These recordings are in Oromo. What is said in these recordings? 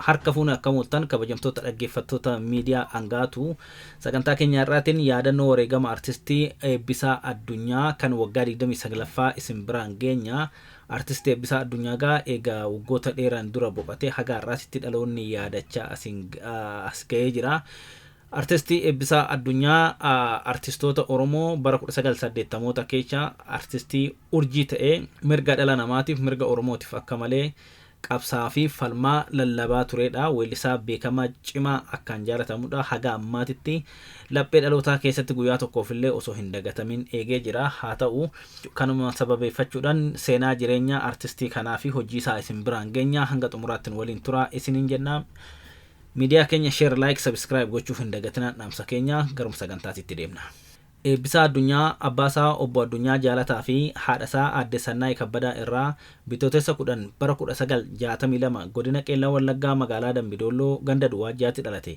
harka fuuna akka moottan kabajamtoota dhaggeeffattoota miidiyaa Angaatu sagantaa keenya irraatiin yaadannoo wareegama artistii Eebbisaa Addunyaa kan waggaa 29ffaa isin biraan geenya. Artistii Eebbisaa Addunyaa gaa egaa waggoota dheeraan dura boqotee haga har'aatti dhaloonni yaadachaa as ga'ee jira. Artistii Eebbisaa Addunyaa artistoota Oromoo bara 1980moota keessa artistii urjii ta'ee mirga dhala namaatiif mirga Oromootiif akka malee qabsaa fi falmaa lallabaa turedha. Weellisaa beekamaa cimaa akkaan jaalatamudha. Haga ammaatitti laphee dhalootaa keessatti guyyaa tokkoof illee osoo hin dagatamin eegee jira. Haa ta'u kanuma sababeeffachuudhaan seenaa jireenya artistii kanaa fi hojii isaa isin biraan geenya. Hanga xumuraatti waliin turaa isiniin jenna. Miidiyaa keenya share, like, subscribe gochuuf hin dagatinaa. Dhaamsa keenya garuma sagantaatitti deemna. Eebbisaa Addunyaa abbaasaa obbo Addunyaa Jaalataa fi haadhasaa aadde Sannaay Kabbadaa irraa bitootessa 10 bara 1962 godina Qeellam Wallaggaa magaalaa Dambidolloo ganda Duwwaajjaatti dhalate.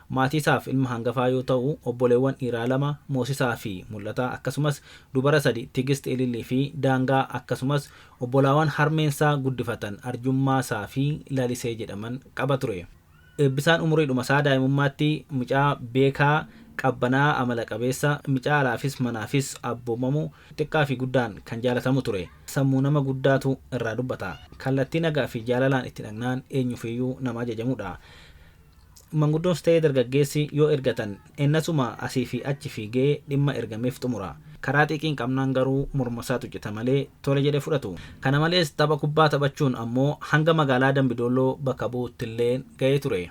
Maatii isaaf ilma hangafaa yoo ta'u obboleewwan dhiiraa 2 Moosisaa fi Mul'ataa akkasumas dubara 3 Tigist Ilillii fi Daangaa akkasumas obbolaawwan harmeensaa guddifatan Arjummaasaa fi Lalisee jedhaman qaba ture. Eebbisaan umuriidhuma isaa daa'imummaatti mucaa beekaa qabbanaa amala qabeessa mucaa alaafis manaafis abboomamu xiqqaa fi guddaan kan jaalatamu ture. Sammuu nama guddaatu irraa dubbata. Kallattii nagaa fi jaalalaan itti dhagnaan eenyufiyyuu nama ajajamudha. Manguddoos ta'ee dargaggeessi yoo ergatan ennasuma asii fi achi fiigee dhimma ergameef xumura. Karaa xiqiin qabnaan garuu mormasaa tuqita malee tole jedhe fudhatu. Kana malees tapha kubbaa taphachuun ammoo hanga magaalaa Dambidolloo bakka bu'uutti illee ga'ee ture.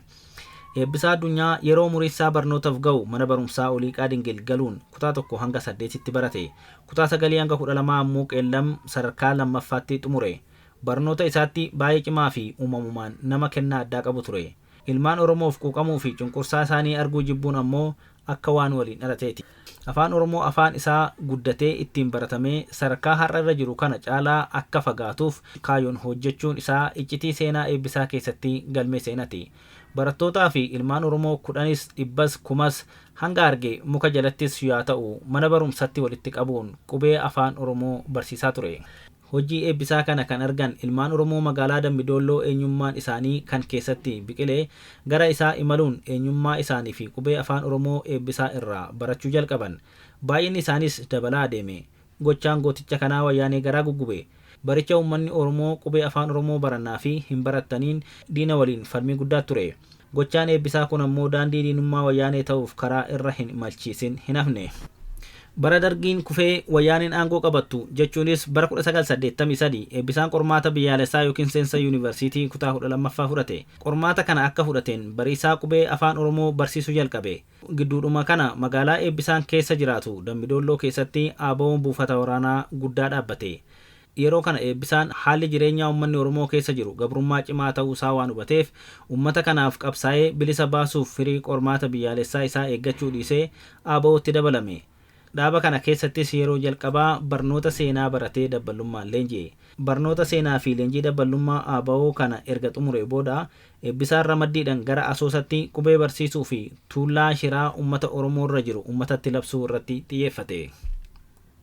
Eebbisaa Addunyaa yeroo umurii isaa barnootaaf ga'u mana barumsaa Oliiqaa Dingil galuun kutaa 1 hanga 8tti barate. Kutaa 9 hanga 12 ammoo Qeellam sadarkaa lammaffaatti xumure. Barnoota isaatti baay'ee cimaa fi uumamumaan nama kennaa addaa qabu ture. Ilmaan Oromoof quuqamuu fi cunqursaa isaanii arguu jibbuun ammoo akka waan waliin dhalateeti. Afaan Oromoo afaan isaa guddatee ittiin baratamee sadarkaa har'a irra jiru kana caalaa akka fagaatuuf kaayyoon hojjechuun isaa iccitii seenaa Eebbisaa keessatti galmee seenati. Barattootaa fi ilmaan Oromoo 10s 100s 1000s hanga arge muka jalattis yaa ta'u mana barumsatti walitti qabuun qubee afaan Oromoo barsiisaa ture. Hojii Eebbisaa kana kan argan ilmaan Oromoo magaalaa Dambidolloo eenyummaan isaanii kan keessatti biqilee gara isaa imaluun eenyummaa isaanii fi qubee afaan Oromoo Eebbisaa irraa barachuu jalqaban. Baay'inni isaanis dabalaa deeme. Gochaan gooticha kanaa wayyaanee garaa guggube. Baricha uummanni Oromoo qubee afaan Oromoo barannaa fi hin barattaniin diina waliin falmii guddaa ture. Gochaan Eebbisaa kun ammoo daandii diinummaa wayyaanee ta'uuf karaa irra hin malchiisin hin hafne. Bara dargiin kufee wayyaaneen aangoo qabattu jechuunis bara 1983 Eebbisaan qormaata biyyaalessaa yookiin seensa yuunivarsiitii kutaa 12ffaa fudhate. Qormaata kana akka fudhateen bariisaa qubee afaan Oromoo barsiisuu jalqabe. Gidduudhuma kana magaalaa Eebbisaan keessa jiraatu Dambidolloo keessatti ABO'n buufata waraanaa guddaa dhaabbate. Yeroo kana Eebbisaan haalli jireenyaa uummanni Oromoo keessa jiru gabrummaa cimaa ta'uu isaa waan hubateef uummata kanaaf qabsaa'ee bilisa baasuuf firii qormaata biyyaalessaa isaa eeggachuu dhiisee ABO'tti dabalame. Dhaaba kana keessattis yeroo jalqabaa barnoota seenaa baratee dabbalummaan leenji'e. Barnoota seenaa fi leenjii dabbalummaa ABO kana erga xumuree booda Eebbisaan ramaddiidhaan gara Asoosatti qubee barsiisuu fi tuullaa shiraa uummata Oromoo irra jiru uummatatti labsuu irratti xiyyeeffate.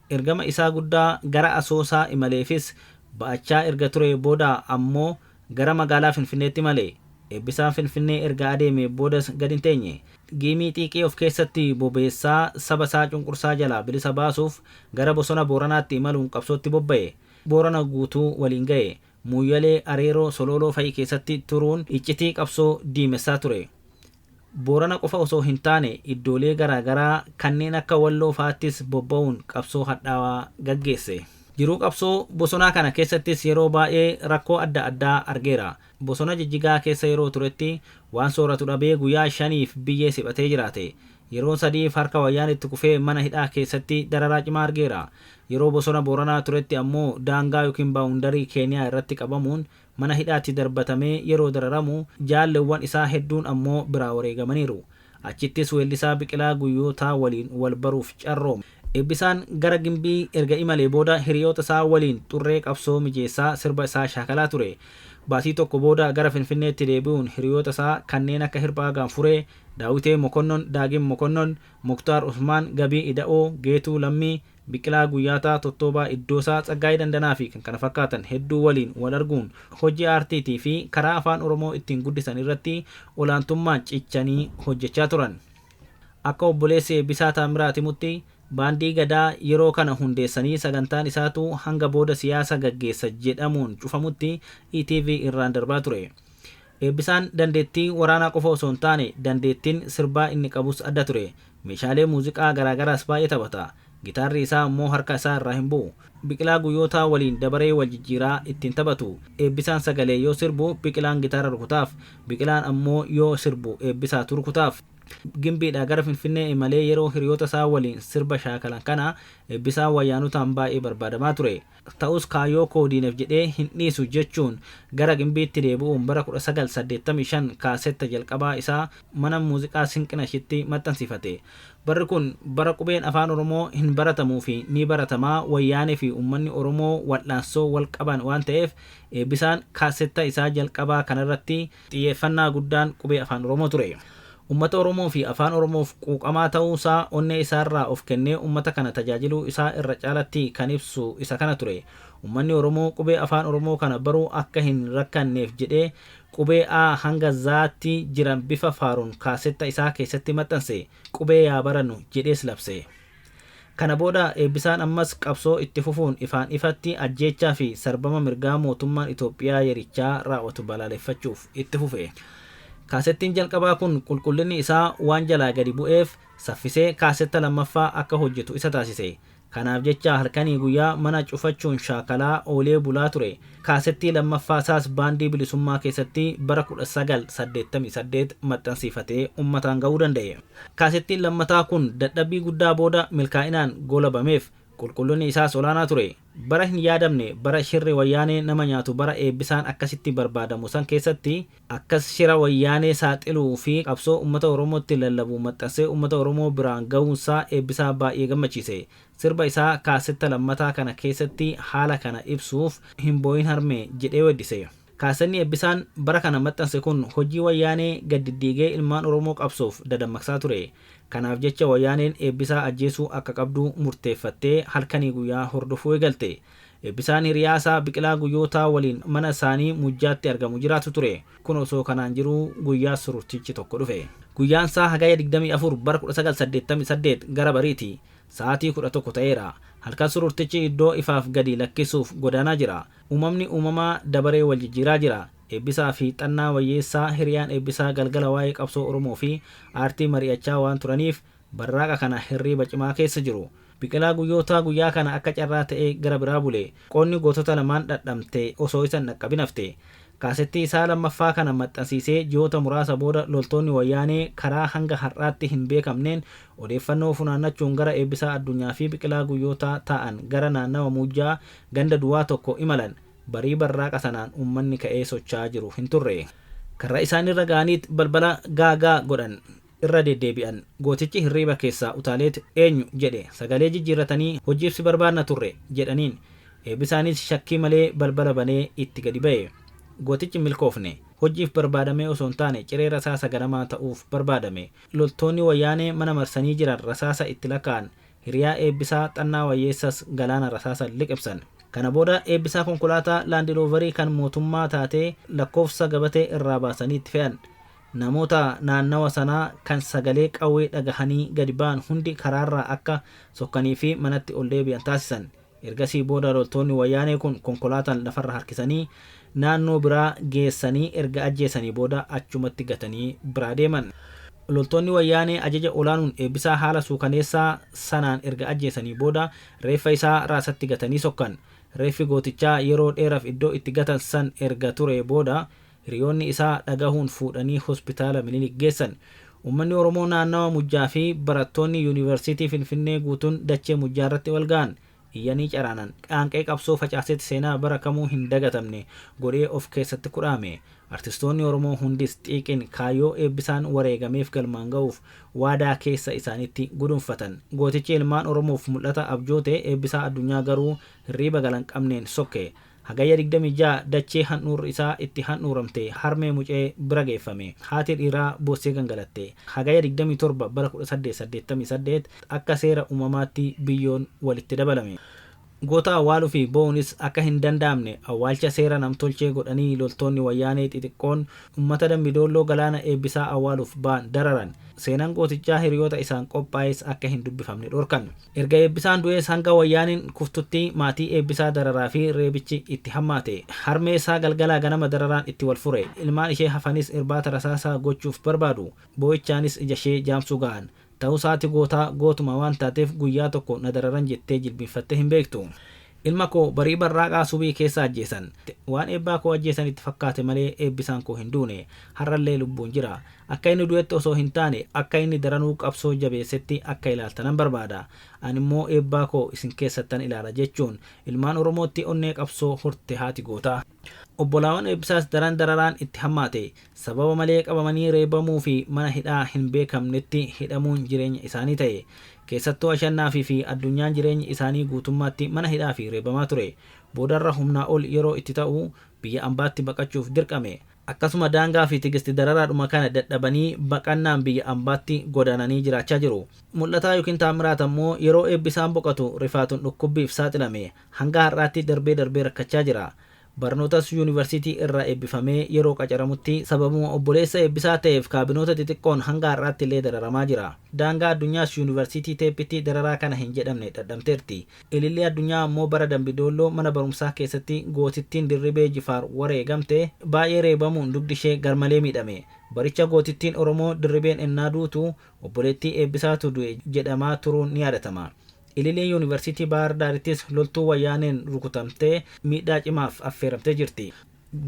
Ergama isaa guddaa gara Asoosaa imaleefis ba'achaa erga ture booda ammoo gara magaalaa Finfinneetti malee. Eebbisaan Finfinnee erga adeemee boodas gad hin teenye. Giimii xiiqii of keessatti bobeessaa saba isaa cunqursaa jalaa bilisa baasuuf gara bosona Booranaatti imaluun qabsootti bobba'e. Boorana guutuu waliin ga'e. Muuyyalee, Areeroo, Sololoo fa'i keessatti turuun iccitii qabsoo diimessaa ture. Boorana qofa osoo hin taane iddoolee garaagaraa kanneen akka Walloo fa'aattis bobba'uun qabsoo hadhaawaa gaggeesse. Jiruu qabsoo bosonaa kana keessattis yeroo baay'ee rakkoo adda addaa argeera. Bosona Jijjigaa keessa yeroo turetti waan sooratu dhabee guyyaa 5f biyyee siphatee jiraate. Yeroo 3f harka wayyaanitti kufee mana hidhaa keessatti dararaa cimaa argeera. Yeroo bosona Booranaa turetti ammoo daangaa yookiin baawundarii Keeniyaa irratti qabamuun mana hidhaatti darbatamee yeroo dararamu jaalleewwan isaa hedduun ammoo biraa wareegamaniiru. Achittis weellisaa Biqilaa Guyyootaa waliin wal baruuf carroome. Eebbisaan gara Gimbii erga imalee booda hiriyoota isaa waliin xurree qabsoo mijeessaa sirba isaa shaakalaa ture. Baatii tokko booda gara Finfinneetti deebi'uun hiriyoota isaa kanneen akka Hirphaa Gaanfuree, Daawitee Mokonnon, Daagim Mokonnon, Muktaar Usmaan, Gabii Ida'oo, Geetuu Lammii, Biqilaa Guyyaataa, Tottobaa Iddoosaa, Tsaggaayee Dandanaa fi kan kana fakkaatan hedduu waliin wal arguun hojii aartiitii fi karaa afaan Oromoo ittiin guddisan irratti olaantummaan cichanii hojjechaa turan. Akka obboleessi Eebbisaa Taamiraat himutti baandii Gadaa yeroo kana hundeessanii sagantaan isaatu hanga booda siyaasa gaggeessa jedhamuun cufamutti ETV irraan darbaa ture. Eebbisaan dandeettii waraanaa qofa osoo hin taane dandeettiin sirbaa inni qabus adda ture. Meeshaalee muuziqaa garaagaraas baay'ee taphata. Gitaarri isaa immoo harka isaa irraa hin bu'u. Biqilaa Guyyootaa waliin dabaree wal jijjiiraa ittiin taphatu. Eebbisaan sagalee yoo sirbu Biqilaan gitaara rukutaaf, Biqilaan ammoo yoo sirbu Eebbisaatu rukutaaf. Gimbiidhaa gara Finfinnee imalee yeroo hiriyoota isaa waliin sirba shaakalan kana Eebbisaan wayyaanotaan baay'ee barbaadamaa ture. Ta'us kaayyoo koodiineef jedhee hin dhiisu jechuun gara Gimbiitti deebi'uun bara 1985 kaasetta jalqabaa isaa mana muuziqaa Sinqinashitti maxxansiifate. Barri kun bara qubeen afaan Oromoo hin baratamuu fi ni baratamaa wayyaanee fi uummanni Oromoo wal'aansoo wal qaban waan ta'eef Eebbisaan kaasetta isaa jalqabaa kanarratti xiyyeeffannaa guddaan qubee afaan Oromoo ture. Uummata Oromoo fi afaan Oromoof quuqamaa ta'uu isaa onnee isaarraa of kennee uummata kana tajaajiluu isaa irra caalatti kan ibsu isa kana ture. Uummanni Oromoo qubee afaan Oromoo kana baruu akka hin rakkanneef jedhee qubee A hanga Zaatti jiran bifa faaruun kaasetta isaa keessatti maxxanse. Qubee yaa barannu jedhees labse. Kana booda Eebbisaan ammas qabsoo itti fufuun ifaan ifatti ajjeechaa fi sarbama mirgaa mootummaan Itoophiyaa yerichaa raawwatu balaaleffachuuf itti fufe. Kaasettiin jalqabaa kun qulqullinni isaa waan jalaa gadi bu'eef saffisee kaasetta lammaffaa akka hojjetu isa taasise. Kanaaf jecha halkanii guyyaa mana cufachuun shaakalaa oolee bulaa ture. Kaasettii lammaffaa isaas baandii bilisummaa keessatti bara 1988 maxxansiifatee uummataan ga'uu danda'e. Kaasettiin lammataa kun dadhabbii guddaa booda milkaa'inaan goolabameef qulqullinni isaas olaanaa ture. Bara hin yaadamne bara shirri wayyaanee nama nyaatu bara Eebbisaan akkasitti barbaadamu san keessatti akkas shira wayyaanee saaxiluu fi qabsoo uummata Oromootti lallabu maxxansee uummata Oromoo biraan ga'uunsaa Eebbisaa baay'ee gammachiise. Sirba isaa kaasetta lammataa kana keessatti haala kana ibsuuf hin boo'in harmee jedhee weeddise. Kaasenni Eebbisaan bara kana maxxanse kun hojii wayyaanee gaddiddiigee ilmaan Oromoo qabsoof dadammaqsaa ture. Kanaaf jecha wayyaaneen Eebbisaa ajjeesuu akka qabdu murteeffattee halkanii guyyaa hordofuu eegalte. Eebbisaan hiriyaa isaa Biqilaa Guyyootaa waliin mana isaanii Mujjaatti argamu jiraatu ture. Kun osoo kanaan jiruu guyyaa sururtichi tokko dhufe. Guyyaan isaa hagaya 24 bara 1988 gara bariiti. Sa'aatii 11 ta'eera. Halkan sururtichi iddoo ifaaf gadi lakkisuuf godaanaa jira. Uumamni uumamaa dabaree wal jijjiiraa jira. Eebbisaa fi Xannaa Wayyeessaa hiriyaan Eebbisaa galgala waa'ee qabsoo Oromoo fi aartii mari'achaa waan turaniif barraaqa kana hirriiba cimaa keessa jiru. Biqilaa Guyyootaa guyyaa kana akka carraa ta'ee gara biraa bule. Qoonni gootota lamaan dhadhamte osoo isa dhaqqabin hafte. Kaasettii isaa lammaffaa kana maxxansiisee ji'oota muraasa booda loltoonni wayyaanee karaa hanga har'aatti hin beekamneen odeeffannoo funaannachuun gara Eebbisaa Addunyaa fi Biqilaa Guyyootaa ta'an gara naannawa Mujjaa ganda duwwaa tokko imalan. Barii barraaqa sanaan uummanni ka'ee socho'aa jiru hin turre. Karra isaanirra ga'aniit balbala gaagaa godhan irra deddeebi'an. Gootichi hirriiba keessaa utaaleet eenyu jedhe sagalee jijjiirratanii hojiif si barbaadna turre jedhaniin. Eebbisaanis shakkii malee balbala banee itti gadi ba'e. Gootichi milkoofne hojiif barbaadamee osoo hin taane ciree rasaasa ganamaa ta'uuf barbaadame. Loltoonni wayyaanee mana marsanii jiran rasaasa itti lakkaa'an. Hiriyaa Eebbisaa Xannaa Wayyeessas galaana rasaasa liqibsan. Kana booda Eebbisaa konkolaataa laandiloovarii kan mootummaa taatee lakkoofsa gabatee irraa baasanii itti fe'an. Namoota naannawa sanaa kan sagalee qawwee dhagahanii gadi ba'an hundi karaarraa akka sokkanii fi manatti ol deebi'an taasisan. Ergasii booda loltoonni wayyaanee kun konkolaataan lafarra harkisanii naannoo biraa geessanii erga ajjeesanii booda achumatti gatanii biraa deeman. Loltoonni wayyaanee ajaja olaanuun Eebbisaa haala suukaneessaa sanaan erga ajjeesanii booda reeffa isaa raasatti gatanii sokkan. Reeffi gootichaa yeroo dheeraaf iddoo itti gatan san erga ture booda hiriyoonni isaa dhagahuun fuudhanii hospitaala Minilik geessan. Uummanni Oromoo naannawa Mujjaa fi barattoonni yuunivarsiitii Finfinnee guutuun dachee Mujjaa irratti wal ga'an. Iyyanii caraanan qaanqee qabsoo facaasetti seenaa bara kamuu hin dagatamne godhee of keessatti kudhaame. Artistoonni Oromoo hundis xiiqin kaayyoo Eebbisaan wareegameef galmaan ga'uuf waadaa keessa isaanitti gudunfatan. Gootichi ilmaan Oromoof mul'ata abjootee Eebbisaa Addunyaa garuu hirriiba galan qabneen sokke. Hagayya 26 dachee handhuurri isaa itti handhuuramte harmee mucee bira geeffame. Haati dhiiraa boossee gangalatte. Hagayya 27 bara 1888 akka seera uumamaatti biyyoon walitti dabalame. Goota awwaaluu fi bo'uunis akka hin danda'amne awwaalcha seera namtolchee godhanii loltoonni wayyaanee xixiqqoon uummata Dambidolloo galaana eebbisaa awwaaluuf ba'an dararan. Seenaan gootichaa hiriyoota isaan qophaa'es akka hin dubbifamne dhorkan. Erga eebbisaan du'ees hanga wayyaaniin kuftutti maatii eebbisaa dararaa fi reebichi itti hammaate. Harmee isaa galgalaa ganama dararaan itti wal fure. Ilmaan ishee hafanis irbaata rasaasaa gochuuf barbaadu. Boo'ichaanis ija ishee jaamsuu ga'an. Ta'uu isaati gootuma waan taateef guyyaa tokko na dararan jettee jilbiinfattee hin beektu. Ilma koo barii barraaqaa subii keessa ajjeesan. Waan eebbaa koo ajjeesan itti fakkaate malee eebbisaan koo hin duune. Har'allee lubbuun jira. Akka inni du'etti osoo hin taane akka inni daranuu qabsoo jabeessetti akka ilaaltanan barbaada. Ani immoo eebbaa koo isin keessattan ilaala jechuun ilmaan Oromootti onnee qabsoo horte haati gootaa. Obbolaawwan eebbisaas dararaan itti hammaate. Sababa malee qabamanii reebamuu fi mana hidhaa hin beekamnetti hidhamuun jireenya isaanii ta'e. Keessattuu Ashannaafii fi addunyaan jireenya isaanii guutummaatti mana hidhaa fi reebamaa ture. Boodarra humnaa ol yeroo itti ta'u biyya ambaatti baqachuuf dirqame. Akkasuma daangaa fi tigisti dararaadhuma kana dadhabanii baqannaan biyya ambaatti godaananii jiraachaa jiru. Mul'ataa yookiin Taamiraat ammoo yeroo eebbisaan boqotu rifaatuun dhukkubbiif saaxilame. Hanga har'aatti darbee rakkachaa jira. Barnootas yuunivarsiitii irraa eebbifamee yeroo qacaramutti sababuma obboleessa eebbisaa ta'eef kaabinoota xixiqqoon hanga har'aatti illee dararamaa jira. Daangaa addunyaas yuunivarsiitii Teeppitti dararaa kana hin jedhamne dhadhamteerti. Ilillee addunyaa ammoo bara Dambidolloo mana barumsaa keessatti gootittiin Dirribee Jifaar wareegamte baay'ee reebamuun dugdi ishee garmalee miidhame. Baricha gootittiin Oromoo Dirribeen ennaa duutu obboleettii eebbisaatu du'e jedhamaa turuun ni yaadatama. Ilillee yuunivarsiitii Baahar Daarittis loltuu wayyaaneen rukutamtee miidhaa cimaaf affeeramtee jirti.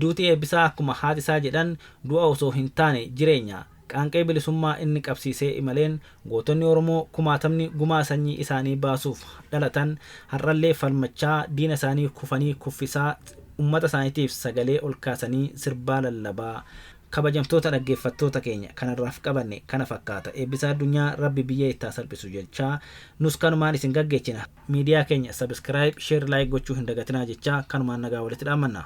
Duuti eebbisaa akkuma haati isaa jedhan du'a osoo hin taane jireenya. Qaanqee bilisummaa inni qabsiisee imaleen gootonni Oromoo kumaatamni gumaa sanyii isaanii baasuuf dhalatan har'allee falmachaa diina isaanii kufanii kuffisaa uummata isaaniitiif sagalee ol kaasanii sirbaa lallabaa. Kabajamtoota dhaggeeffattoota keenya kanarraaf qabanne kana fakkaata. Eebbisaa addunyaa Rabbi biyya itti salphisu jechaa nus kanumaan isin gaggeessina. Miidiyaa keenya subscribe, share, like gochuu hin dagatinaa jechaa kanumaan nagaa walitti dhaammanna.